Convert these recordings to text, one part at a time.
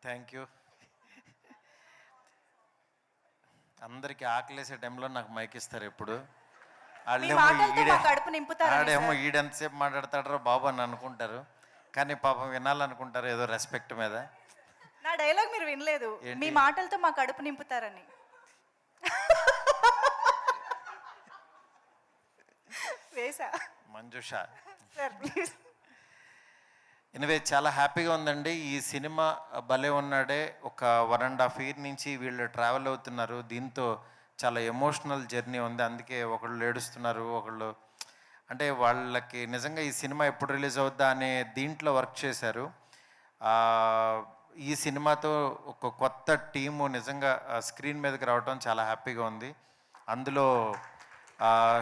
Thank you. అందరికీ ఆకలేసే టైంలో నాకు మైక్ ఇస్తారు ఎప్పుడు. మీ వాళ్ళేమో మాటలతో ఈడే మా కడుపు నింపుతారని ఆడేమో సార్. ఈడెంతసేపు మాట్లాడతాడరా బాబు అని అనుకుంటారు, కానీ పాపం వినాలనుకుంటారు ఏదో రెస్పెక్ట్ మీద. నా డైలాగ్ మీరు వినలేదు. ఏంటి? మీ మాటలతో మా కడుపు నింపుతారని. వేసా మంజుష. Sir please. ఎనివే చాలా హ్యాపీగా ఉందండి. ఈ సినిమా భలే ఉన్నాడే. ఒక 1.5 ఇయర్ నుంచి వీళ్ళు ట్రావెల్ అవుతున్నారు. దీంతో చాలా ఎమోషనల్ జర్నీ ఉంది. అందుకే ఒకళ్ళు ఏడుస్తున్నారు, ఒకళ్ళు అంటే వాళ్ళకి నిజంగా ఈ సినిమా ఎప్పుడు రిలీజ్ అవుద్దా అనే దీంట్లో వర్క్ చేశారు. ఆ, ఈ సినిమాతో ఒక కొత్త టీము నిజంగా స్క్రీన్ మీదకి రావడం చాలా హ్యాపీగా ఉంది. అందులో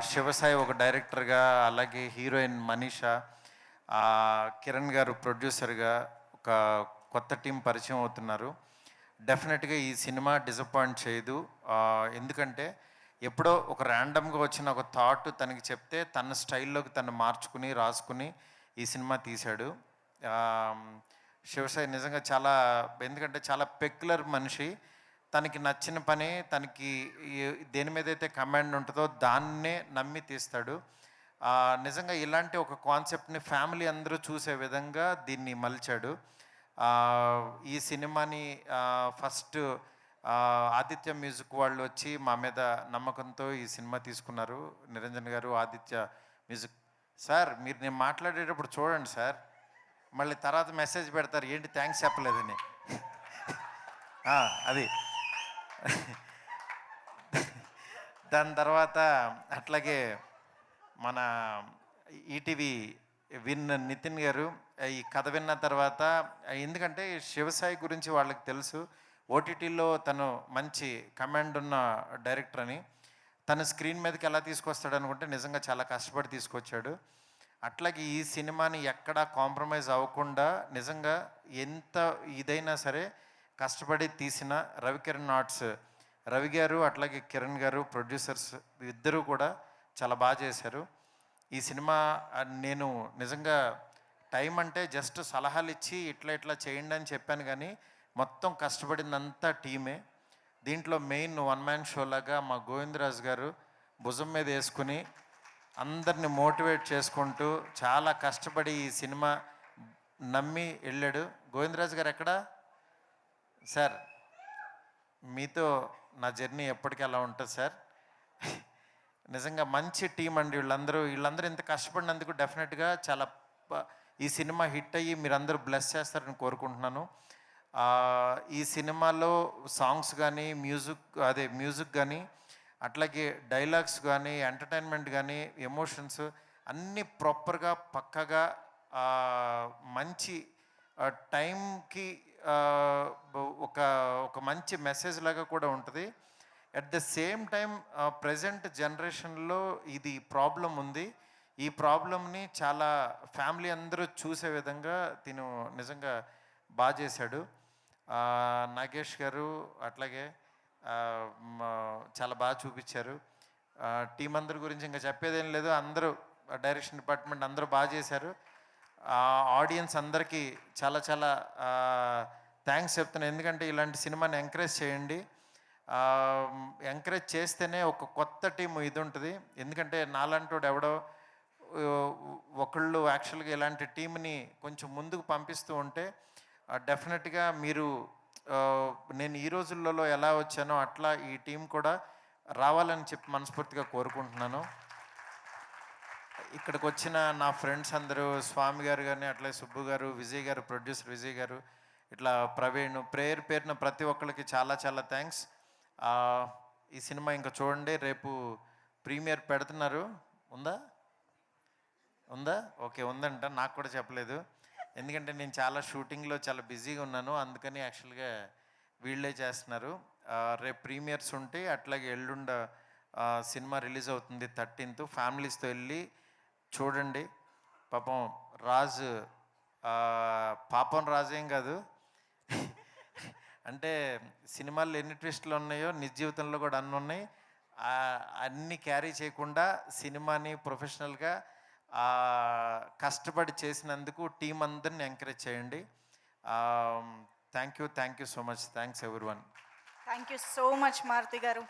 శివసాయి ఒక డైరెక్టర్గా, అలాగే హీరోయిన్ మనీషా, కిరణ్ గారు ప్రొడ్యూసర్గా ఒక కొత్త టీం పరిచయం అవుతున్నారు. డెఫినెట్గా ఈ సినిమా డిసప్పాయింట్ చేయదు. ఎందుకంటే ఎప్పుడో ఒక ర్యాండమ్గా వచ్చిన ఒక థాట్ తనకి చెప్తే తన స్టైల్లోకి తను మార్చుకుని రాసుకుని ఈ సినిమా తీశాడు. శివసాయి నిజంగా చాలా, ఎందుకంటే చాలా పెక్యులర్ మనిషి. తనకి నచ్చిన పని, తనకి దేని మీద అయితే కమాండ్ ఉంటుందో దాన్నే నమ్మి తీస్తాడు. నిజంగా ఇలాంటి ఒక కాన్సెప్ట్ని ఫ్యామిలీ అందరూ చూసే విధంగా దీన్ని మలిచాడు. ఈ సినిమాని ఫస్ట్ ఆదిత్య మ్యూజిక్ వాళ్ళు వచ్చి మా మీద నమ్మకంతో ఈ సినిమా తీసుకున్నారు. నిరంజన్ గారు, ఆదిత్య మ్యూజిక్. సార్ మీరు నేను మాట్లాడేటప్పుడు చూడండి సార్, మళ్ళీ తర్వాత మెసేజ్ పెడతారు ఏంటి థ్యాంక్స్ చెప్పలేదని. అది దాని తర్వాత అట్లాగే మన ఈటీవీ నితిన్ గారు ఈ కథ విన్న తర్వాత, ఎందుకంటే శివసాయి గురించి వాళ్ళకి తెలుసు, ఓటీటీలో తను మంచి కమాండ్ ఉన్న డైరెక్టర్ అని. తను స్క్రీన్ మీదకి ఎలా తీసుకొస్తాడు అనుకుంటే నిజంగా చాలా కష్టపడి తీసుకొచ్చాడు. అట్లాగే ఈ సినిమాని ఎక్కడా కాంప్రమైజ్ అవ్వకుండా నిజంగా ఎంత ఇదైనా సరే కష్టపడి తీసిన రవికిరణ్ ఆర్ట్స్ రవి గారు, అట్లాగే కిరణ్ గారు ప్రొడ్యూసర్స్ ఇద్దరూ కూడా చాలా బాగా చేశారు. ఈ సినిమా నేను నిజంగా టైం అంటే జస్ట్ సలహాలు ఇచ్చి ఇట్లా ఇట్లా చేయండి అని చెప్పాను, కానీ మొత్తం కష్టపడిందంతా టీమే. దీంట్లో మెయిన్ వన్ మ్యాన్ షో లాగా మా గోవిందరాజు గారు భుజం మీద వేసుకుని అందరిని మోటివేట్ చేసుకుంటూ చాలా కష్టపడి ఈ సినిమా నమ్మి వెళ్ళాడు. గోవిందరాజు గారు ఎక్కడా సార్? మీతో నా జర్నీ ఎప్పటికీ అలా ఉంటుంది సార్. నిజంగా మంచి టీం అండి వీళ్ళందరూ ఇంత కష్టపడినందుకు డెఫినెట్గా చాలా ఈ సినిమా హిట్ అయ్యి మీరందరూ బ్లెస్ చేస్తారని కోరుకుంటున్నాను. ఈ సినిమాలో సాంగ్స్ కానీ మ్యూజిక్ కానీ, అట్లాగే డైలాగ్స్ కానీ, ఎంటర్టైన్మెంట్ కానీ, ఎమోషన్స్ అన్నీ ప్రాపర్గా పక్కగా మంచి టైంకి ఒక ఒక మంచి మెసేజ్ లాగా కూడా ఉంటుంది. At the same time present జనరేషన్లో ఇది ప్రాబ్లం ఉంది. ఈ ప్రాబ్లమ్ని చాలా ఫ్యామిలీ అందరూ చూసే విధంగా తిను నిజంగా బాగా చేశాడు. నాగేష్ గారు అట్లాగే చాలా బాగా చూపించారు. టీం అందరి గురించి ఇంకా చెప్పేదేం లేదు, అందరూ డైరెక్షన్ డిపార్ట్మెంట్ అందరూ బాగా చేశారు. ఆడియన్స్ అందరికీ చాలా చాలా థ్యాంక్స్ చెప్తున్నాను. ఎందుకంటే ఇలాంటి సినిమాని ఎంకరేజ్ చేయండి. ఎంకరేజ్ చేస్తేనే ఒక కొత్త టీం ఇది ఉంటుంది. ఎందుకంటే నాలంటోడు ఎవడో ఒకళ్ళు యాక్చువల్గా ఇలాంటి టీంని కొంచెం ముందుకు పంపిస్తూ ఉంటే డెఫినెట్గా మీరు నేను ఈ రోజులలో ఎలా వచ్చానో అట్లా ఈ టీం కూడా రావాలని చెప్పి మనస్ఫూర్తిగా కోరుకుంటున్నాను. ఇక్కడికి వచ్చిన నా ఫ్రెండ్స్ అందరూ, స్వామి గారు కానీ, అట్లే సుబ్బు గారు, విజయ్ గారు, ప్రొడ్యూసర్ విజయ్ గారు, ఇట్లా ప్రవీణ్, పేరున ప్రతి ఒక్కరికి చాలా చాలా థ్యాంక్స్. ఈ సినిమా ఇంకా చూడండి, రేపు ప్రీమియర్ పెడుతున్నారు. ఉందా ఓకే, ఉందంట. నాకు కూడా చెప్పలేదు, ఎందుకంటే నేను చాలా షూటింగ్లో చాలా బిజీగా ఉన్నాను, అందుకని యాక్చువల్గా వీళ్ళే చేస్తున్నారు. రేపు ప్రీమియర్స్ ఉంటే అట్లాగే ఎల్లుండ సినిమా రిలీజ్ అవుతుంది 13th. ఫ్యామిలీస్తో వెళ్ళి చూడండి. పాపం రాజు పాపం రాజేం కాదు, అంటే సినిమాల్లో ఎన్ని ట్విస్టులు ఉన్నాయో నిజ జీవితంలో కూడా అన్నీ ఉన్నాయి. అన్నీ క్యారీ చేయకుండా సినిమాని ప్రొఫెషనల్గా కష్టపడి చేసినందుకు టీం అందరిని ఎంకరేజ్ చేయండి. Thank you so much. Thanks everyone. Thank you so much Maruti గారు.